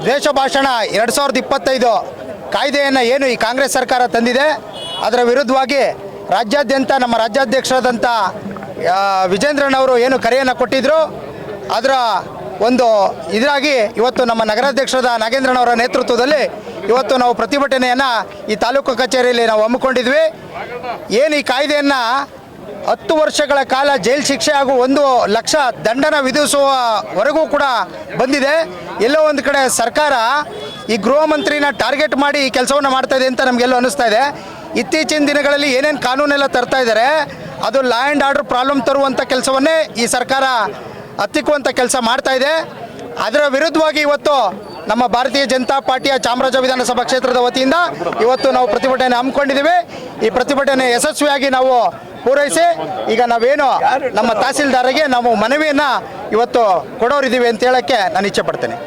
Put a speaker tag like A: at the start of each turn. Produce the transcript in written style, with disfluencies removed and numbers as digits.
A: ದ್ವೇಷ ಭಾಷಣ 2025 ಕಾಯ್ದೆಯನ್ನು ಏನು ಈ ಕಾಂಗ್ರೆಸ್ ಸರ್ಕಾರ ತಂದಿದೆ ಅದರ ವಿರುದ್ಧವಾಗಿ ರಾಜ್ಯಾದ್ಯಂತ ನಮ್ಮ ರಾಜ್ಯಾಧ್ಯಕ್ಷರಾದಂಥ ವಿಜೇಂದ್ರನವರು ಏನು ಕರೆಯನ್ನು ಕೊಟ್ಟಿದ್ದರು ಅದರ ಒಂದು ಇದರಾಗಿ ಇವತ್ತು ನಮ್ಮ ನಗರಾಧ್ಯಕ್ಷರಾದ ನಾಗೇಂದ್ರನವರ ನೇತೃತ್ವದಲ್ಲಿ ಇವತ್ತು ನಾವು ಪ್ರತಿಭಟನೆಯನ್ನು ಈ ತಾಲೂಕು ಕಚೇರಿಯಲ್ಲಿ ನಾವು ಹಮ್ಮಿಕೊಂಡಿದ್ವಿ. ಏನು ಈ ಕಾಯ್ದೆಯನ್ನು 10 ವರ್ಷಗಳ ಕಾಲ ಜೈಲು ಶಿಕ್ಷೆ ಹಾಗೂ 1 ಲಕ್ಷ ದಂಡನ ವಿಧಿಸುವವರೆಗೂ ಕೂಡ ಬಂದಿದೆ. ಎಲ್ಲೋ ಒಂದು ಕಡೆ ಸರ್ಕಾರ ಈ ಗೃಹ ಮಂತ್ರಿನ ಟಾರ್ಗೆಟ್ ಮಾಡಿ ಈ ಕೆಲಸವನ್ನು ಮಾಡ್ತಾ ಇದೆ ಅಂತ ನಮಗೆಲ್ಲೋ ಅನ್ನಿಸ್ತಾ ಇದೆ. ಇತ್ತೀಚಿನ ದಿನಗಳಲ್ಲಿ ಏನೇನು ಕಾನೂನೆಲ್ಲ ತರ್ತಾ ಇದ್ದಾರೆ ಅದು ಲಾ ಆ್ಯಂಡ್ ಆರ್ಡರ್ ಪ್ರಾಬ್ಲಮ್ ತರುವಂಥ ಕೆಲಸವನ್ನೇ ಈ ಸರ್ಕಾರ ಹತ್ತಿಕ್ಕುವಂಥ ಕೆಲಸ ಮಾಡ್ತಾ ಇದೆ. ಅದರ ವಿರುದ್ಧವಾಗಿ ಇವತ್ತು ನಮ್ಮ ಭಾರತೀಯ ಜನತಾ ಪಾರ್ಟಿಯ ಚಾಮರಾಜ ವಿಧಾನಸಭಾ ಕ್ಷೇತ್ರದ ವತಿಯಿಂದ ಇವತ್ತು ನಾವು ಪ್ರತಿಭಟನೆ ಹಮ್ಮಿಕೊಂಡಿದ್ದೀವಿ. ಈ ಪ್ರತಿಭಟನೆ ಯಶಸ್ವಿಯಾಗಿ ನಾವು ಪೂರೈಸಿ ಈಗ ನಾವೇನು ನಮ್ಮ ತಹಸೀಲ್ದಾರ್ಗೆ ನಾವು ಮನವಿಯನ್ನು ಇವತ್ತು ಕೊಡೋರಿದ್ದೀವಿ ಅಂತ ಹೇಳೋಕ್ಕೆ ನಾನು ಇಚ್ಛೆ ಪಡ್ತೇನೆ.